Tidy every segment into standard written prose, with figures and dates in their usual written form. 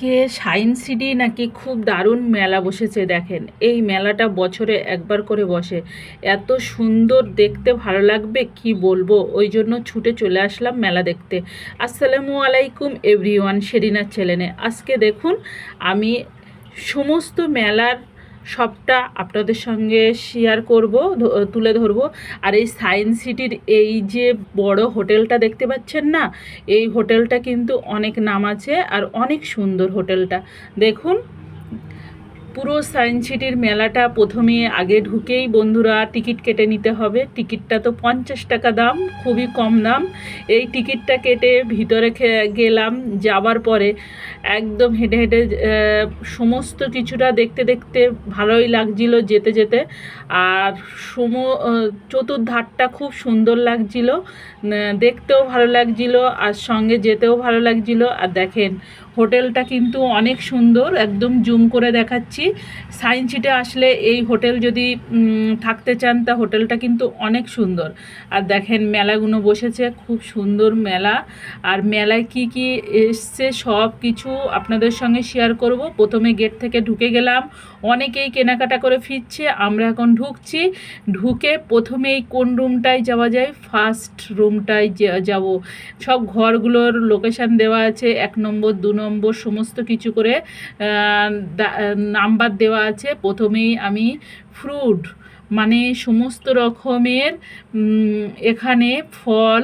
আজকে science city নাকি খুব দারুণ মেলা বসেছে। দেখেন, এই মেলাটা বছরে একবার করে বসে। এত সুন্দর, দেখতে ভালো লাগবে কি বলবো, ওই জন্য ছুটে চলে আসলাম মেলা দেখতে। আসসালামু আলাইকুম এভরিওয়ান, শেরিনার চ্যানেলে আজকে দেখুন আমি সমস্ত মেলার সবটা আপনাদের সঙ্গে শেয়ার করব, তুলে ধরবো। আর এই সায়েন্স সিটির এই যে বড় হোটেলটা দেখতে পাচ্ছেন না, এই হোটেলটা কিন্তু অনেক নাম আছে আর অনেক সুন্দর হোটেলটা। দেখুন, পুরো সায়েন্স সিটির মেলাটা প্রথমে আগে ঢুকেই বন্ধুরা টিকিট কেটে নিতে হবে। টিকিটটা তো 50 টাকা দাম, খুবই কম দাম। এই টিকিটটা কেটে ভিতরে গেলাম। যাবার পরে একদম হেঁটে হেঁটে সমস্ত কিছুটা দেখতে দেখতে ভালোই লাগছিল যেতে যেতে। আর চতুর্ধারটা খুব সুন্দর লাগছিল, দেখতেও ভালো লাগছিল আর সঙ্গে যেতেও ভালো লাগছিল। আর দেখেন, হোটেলটা কিন্তু অনেক সুন্দর, একদম জুম করে দেখাচ্ছি। সায়েন্স সিটি আসলে এই হোটেল যদি থাকতে চান, তা হোটেলটা কিন্তু অনেক সুন্দর। আর দেখেন, মেলাগুলো বসেছে, খুব সুন্দর মেলা। আর মেলায় কি কি এসছে সব কিছু আপনাদের সঙ্গে শেয়ার করব। প্রথমে গেট থেকে ঢুকে গেলাম, অনেকেই কেনাকাটা করে ফিরছে, আমরা এখন ঢুকছি। ঢুকে প্রথমেই কোন রুমটায় যাওয়া যায়, ফার্স্ট রুমটায় যাব। সব ঘরগুলোর লোকেশান দেওয়া আছে, 1 নম্বর 2 নম্বর সমস্ত কিছু করে নাম্বার দেওয়া আছে। প্রথমেই আমি ফ্রুট, মানে সমস্ত রকমের এখানে ফল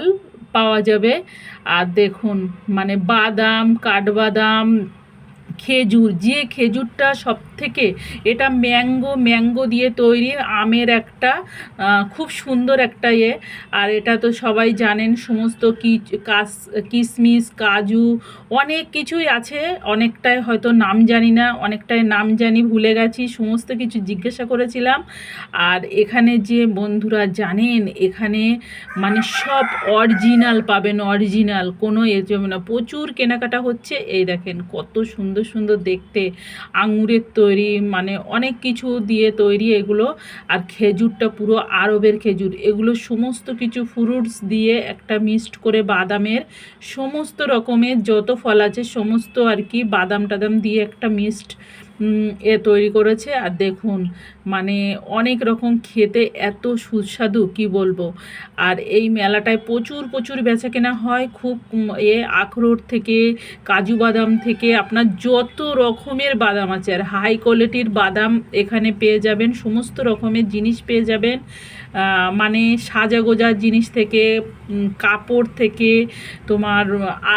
পাওয়া যাবে। আর দেখুন, মানে বাদাম, কাঠবাদাম, খেজুর, যে খেজুরটা সব থেকে, এটা ম্যাঙ্গো দিয়ে তৈরি, আমের একটা খুব সুন্দর একটা ইয়ে। আর এটা তো সবাই জানেন, সমস্ত কিশমিশ, কাজু, অনেক কিছুই আছে। অনেকটাই হয়তো নাম জানি না, অনেকটাই নাম জানি, ভুলে গেছি। সমস্ত কিছু জিজ্ঞাসা করেছিলাম। আর এখানে যে বন্ধুরা জানেন, এখানে মানে সব অরিজিনাল পাবেন, অরিজিনাল, কোনো যাবে না। প্রচুর কেনাকাটা হচ্ছে। এই দেখেন কত সুন্দর সুন্দর দেখতে, আঙুরের তৈরি, মানে অনেক কিছু দিয়ে তৈরি এগুলো। আর খেজুরটা পুরো আরবের খেজুর। এগুলো সমস্ত কিছু ফ্রুটস দিয়ে একটা মিক্সড করে, বাদামের সমস্ত রকমের যত ফল আছে সমস্ত আর কি, বাদাম টাদাম দিয়ে একটা মিক্সড তৈরি করেছে। আর দেখুন, মানে অনেক রকম, খেতে এত সুস্বাদু কি বলবো। আর এই মেলাটায় প্রচুর প্রচুর বেচা কেনা হয়। খুব আখরোট থেকে, কাজু বাদাম থেকে, আপনার যত রকমের বাদাম আছে, আর হাই কোয়ালিটির বাদাম এখানে পেয়ে যাবেন। সমস্ত রকমের জিনিস পেয়ে যাবেন, মানে সাজাগোজার জিনিস থেকে, কাপড় থেকে, তোমার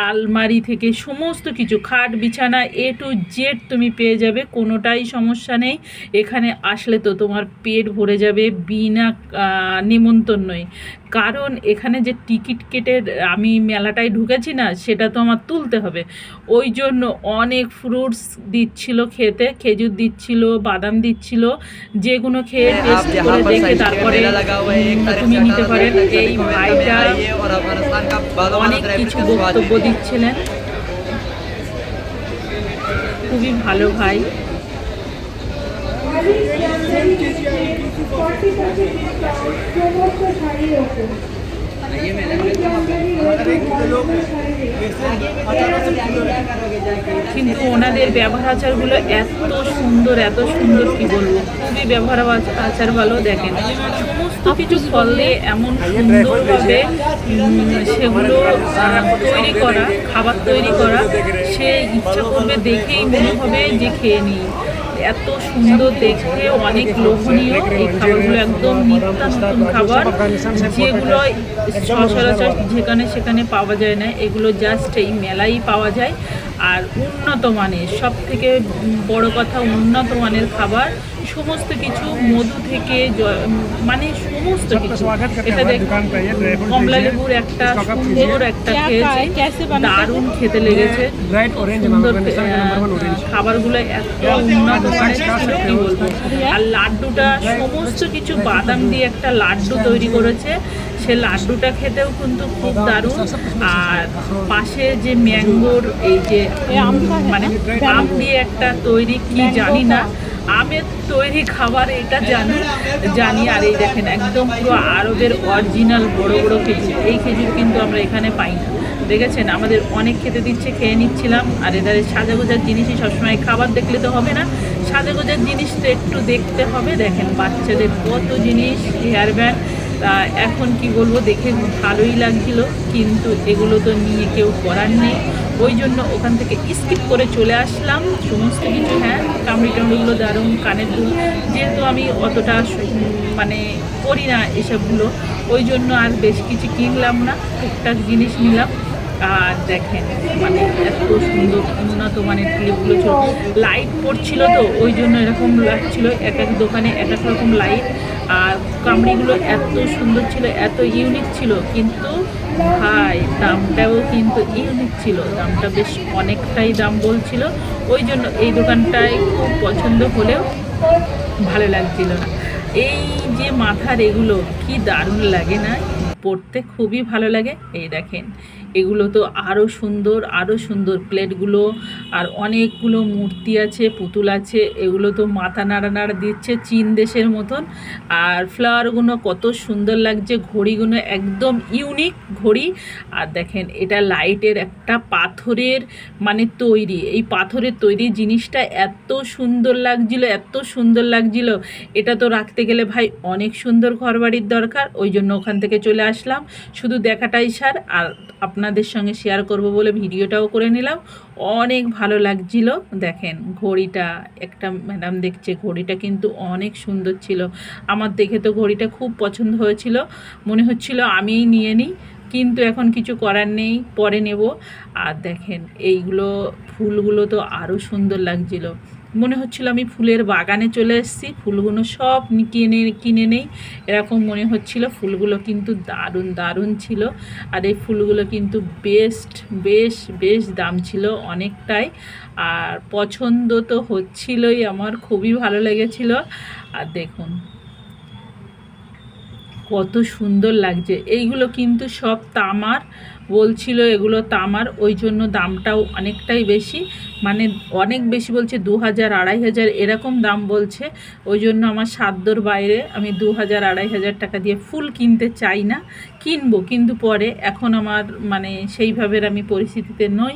আলমারি থেকে, সমস্ত কিছু, খাট বিছানা টু জেড তুমি পেয়ে যাবে, কোনোটাই সমস্যা নেই। এখানে আসলে তো তোমার পেট ভরে যাবে বিনা নিমন্ত্রণই। কারণ এখানে যে টিকিট কেটে আমি মেলাটায় ঢুকেছি না, সেটা তো আমার তুলতে হবে। ওই জন্য অনেক ফ্রুটস দিচ্ছিল খেতে, খেজুর দিচ্ছিল, বাদাম দিচ্ছিল, যেগুলো খেয়ে টেস্ট করে দেখে তারপরে তুমি নিতে পারেন। এই ভাইটা অনেক কিছু বক্তব্য দিচ্ছিলেন, খুবই ভালো ভাই। কিন্তু ওনাদের ব্যবহার আচারগুলো এত সুন্দর, এত সুন্দর কি বলবো, খুবই ব্যবহার আচার ভালো। দেখেন, সমস্ত কিছু ফলে এমন সুন্দরভাবে সেগুলো তৈরি করা, খাবার তৈরি করা, সে ইচ্ছা করবে দেখেই মনে হবে যে খেয়ে নিই। এত সুন্দর দেখতে, অনেক লোভনীয়। এই খাবারগুলো একদম নিত্য নতুন খাবার, যেগুলো সচরাচর যেখানে সেখানে পাওয়া যায় না। এগুলো জাস্ট এই মেলাই পাওয়া যায়। আর উন্নত মানের, সব থেকে বড় কথা, উন্নত মানের খাবার। সমস্ত কিছু, মধু থেকে মানে সমস্ত কিছু। এটা দেখ, কমলা লেবুর একটা সুন্দর একটা খেয়েছি, দারুণ খেতে লেগেছে। সুন্দর খাবারগুলো এত উন্নত মানের, কি বলবো। আর লাড্ডুটা, সমস্ত কিছু বাদাম দিয়ে একটা লাড্ডু তৈরি করেছে, সে লাড্ডুটা খেতেও কিন্তু খুব দারুণ। আর পাশে যে ম্যাঙ্গোর এই যে মানে আম দিয়ে একটা তৈরি, কি জানি না, আমের তৈরি খাবার, এটা জানি। আর এই দেখেন, একদম পুরো আরবের অরিজিনাল বড় বড় খেজুর। এই খেজুর কিন্তু আমরা এখানে পাই না। দেখেছেন আমাদের অনেক খেতে দিচ্ছে, খেয়ে নিচ্ছিলাম। আর এধারে সাজাগোজার জিনিসই সবসময়, খাবার দেখলে তো হবে না, সাজাগোজার জিনিস তো একটু দেখতে হবে। দেখেন বাচ্চাদের কত জিনিস, হেয়ার ব্যান্ড। তা এখন কি বলবো, দেখে ভালোই লাগছিল, কিন্তু এগুলো তো নিয়ে কেউ করার নেই, ওই জন্য ওখান থেকে স্কিপ করে চলে আসলাম সমস্ত কিছু। হ্যাঁ, কামড়ি টামড়িগুলো দারুণ, কানের দুল, যেহেতু আমি অতটা মানে করি না এসবগুলো, ওই জন্য আর বেশ কিছু কিনলাম না, টুকটাক জিনিস নিলাম। আর দেখেন মানে এত সুন্দর উন্নত মানের ক্লিপগুলো ছিল, লাইট পড়ছিল তো ওই জন্য এরকম লাগছিল, এক এক দোকানে এক এক রকম লাইট। আর কামড়িগুলো এত সুন্দর ছিল, এত ইউনিক ছিল, কিন্তু ভাই দামটাও কিন্তু ইউনিক ছিল, দামটা বেশ অনেকটাই দাম বলছিল, ওই জন্য এই দোকানটায় খুব পছন্দ হলেও ভালো লাগছিল না। এই যে মাথার এগুলো কি দারুণ লাগে না, পড়তে খুবই ভালো লাগে। এই দেখেন এগুলো তো আরও সুন্দর, আরও সুন্দর প্লেটগুলো, আর অনেকগুলো মূর্তি আছে, পুতুল আছে, এগুলো তো মাথা নাড়া নাড়া দিচ্ছে চীন দেশের মতন। আর ফ্লাওয়ারগুলো কত সুন্দর লাগছে, ঘড়িগুলো একদম ইউনিক ঘড়ি। আর দেখেন এটা লাইটের একটা পাথরের মানে তৈরি, এই পাথরের তৈরি জিনিসটা এত সুন্দর লাগছিল, এত সুন্দর লাগছিল। এটা তো রাখতে গেলে ভাই অনেক সুন্দর ঘরবাড়ির দরকার, ওই জন্য ওখান থেকে চলে আসলাম, শুধু দেখাটাই সার, আর আপনাদের সঙ্গে শেয়ার করব বলে ভিডিওটাও করে নিলাম। অনেক ভালো লাগছিল। দেখেন ঘড়িটা, একটা ম্যাডাম দেখছে, ঘড়িটা কিন্তু অনেক সুন্দর ছিল, আমার দেখে তো ঘড়িটা খুব পছন্দ হয়েছিল, মনে হচ্ছিল আমিই নিয়ে নিই, কিন্তু এখন কিছু করার নেই, পরে নেব। আর দেখেন এইগুলো ফুলগুলো তো আরও সুন্দর লাগছিল, মনে হচ্ছিল আমি ফুলের বাগানে চলে এসেছি, ফুলগুলো সব কিনে নেই এরকম মনে হচ্ছিল। ফুলগুলো কিন্তু দারুণ দারুণ ছিল, আর এই ফুলগুলো কিন্তু বেশ দাম ছিল অনেকটাই, আর পছন্দ তো হচ্ছিলই, আমার খুবই ভালো লেগেছিল। আর দেখুন কত সুন্দর লাগছে, এইগুলো কিন্তু সব তামার বলছিল, এগুলো তামার, ওই জন্য দামটাও অনেকটাই বেশি, মানে অনেক বেশি বলছে, 2000 2500 এরকম দাম বলছে, ওই জন্য আমার সাধ্যর বাইরে, আমি 2000 2500 টাকা দিয়ে ফুল কিনতে চাই না, কিনবো কিন্তু পরে, এখন আমার মানে সেইভাবে আমি পরিস্থিতিতে নই,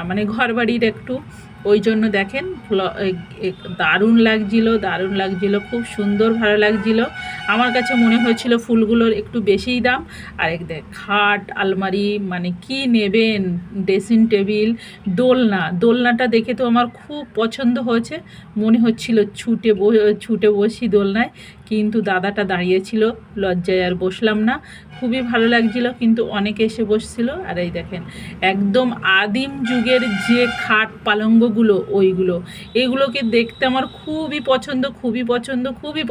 মানে ঘর বাড়ির একটু, ওই জন্য দেখেন দারুণ লাগছিল, খুব সুন্দর ভালো লাগছিল। আমার কাছে মনে হয়েছিল ফুলগুলোর একটু বেশিই দাম। আর দেখ খাট, আলমারি, মানে কি নেবেন, ড্রেসিং টেবিল, দোলনাটা দেখে তো আমার খুব পছন্দ হয়েছে, মনে হচ্ছিল ছুটে বসি দোলনায়, কিন্তু দাদাটা দাঁড়িয়েছিল, লজ্জায় আর বসলাম না, খুবই ভালো লাগছিল, কিন্তু অনেকে এসে বসছিল। আর এই দেখেন একদম আদিম যুগের যে খাট পালঙ্গগুলো, এগুলোকে দেখতে আমার খুবই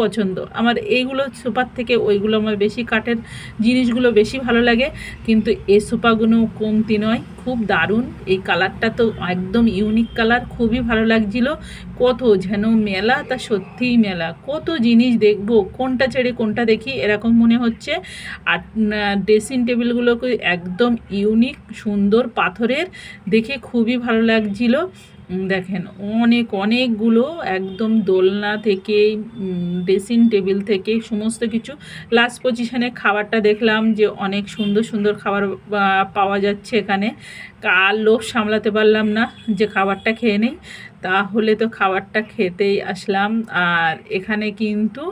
পছন্দ, আমার এইগুলো সোফার থেকে ওইগুলো আমার বেশি, কাঠের জিনিসগুলো বেশি ভালো লাগে, কিন্তু এই সোফাগুলো কমতি নয়, খুব দারুণ। এই কালারটা তো একদম ইউনিক কালার, খুবই ভালো লাগছিল। কত যেন মেলা, তা সত্যিই মেলা, কত জিনিস দেখবো, কোনটা ছেড়ে কোনটা দেখি এরকম মনে হচ্ছে। আর ড্রেসিং টেবিলগুলোকে একদম ইউনিক সুন্দর পাথরের, দেখে খুবই ভালো লাগছিল। দেখেন অনেকগুলো একদম দোলনা থেকে, ড্রেসিং টেবিল থেকে সমস্ত কিছু। লাস্ট পজিশনে খাবারটা দেখলাম যে অনেক সুন্দর খাবার পাওয়া যাচ্ছে এখানে, আর লোভ সামলাতে পারলাম না যে খাবারটা খেয়ে নেই, তাহলে তো খাবারটা খেতেই আসলাম। আর এখানে কিন্তু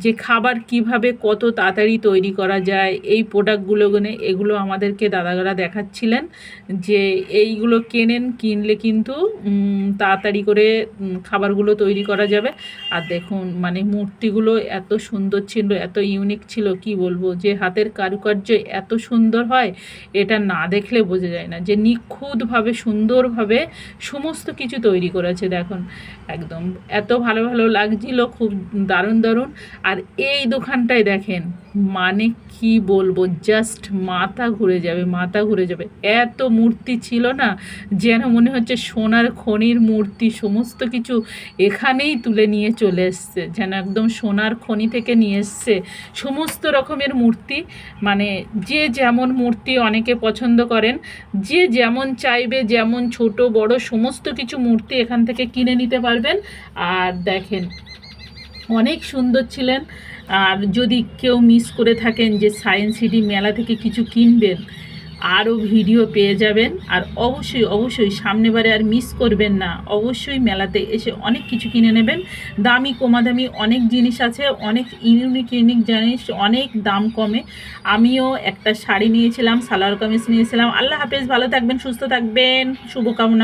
যে খাবার কিভাবে কত তাড়াতাড়ি তৈরি করা যায়, এই প্রোডাক্টগুলো এগুলো আমাদেরকে দাদারা দেখাচ্ছিলেন, যে এইগুলো কিনলে কিন্তু তাড়াতাড়ি করে খাবারগুলো তৈরি করা যাবে। আর দেখুন মানে মূর্তিগুলো এত সুন্দর ছিল, এত ইউনিক ছিল, কি বলবো, যে হাতের কারুকার্য এত সুন্দর হয়, এটা না দেখলে বোঝা যায় না, যে নিখুঁতভাবে সুন্দরভাবে সমস্ত কিছু তৈরি করেছে। দেখুন একদম এত ভালো লাগছিল, খুব দারুণ। আর এই দোকানটায় দেখেন মানে কি বলবো, জাস্ট মাথা ঘুরে যাবে, এত মূর্তি ছিল না, যেন মনে হচ্ছে সোনার খনির মূর্তি, সমস্ত কিছু এখানেই তুলে নিয়ে চলে এসছে, যেন একদম সোনার খনি থেকে নিয়ে এসছে সমস্ত রকমের মূর্তি। মানে যে যেমন মূর্তি অনেকে পছন্দ করেন, যে যেমন চাইবে, যেমন ছোট বড় সমস্ত কিছু মূর্তি এখান থেকে কিনে নিতে পারবেন। আর দেখেন অনেক সুন্দর ছিলেন। আর যদি কেউ মিস করে থাকেন যে সায়েন্স সিটি মেলা থেকে কিছু কিনবেন, আরও ভিডিও পেয়ে যাবেন। আর অবশ্যই অবশ্যই সামনেবারে আর মিস করবেন না, অবশ্যই মেলাতে এসে অনেক কিছু কিনে নেবেন। দামি কমাদামি অনেক জিনিস আছে, অনেক ইউনিক ইউনিক জিনিস, অনেক দাম কমে। আমিও একটা শাড়ি নিয়েছিলাম, সালোয়ার কামিজ নিয়েছিলাম। আল্লাহ হাফেজ, ভালো থাকবেন, সুস্থ থাকবেন, শুভকামনা।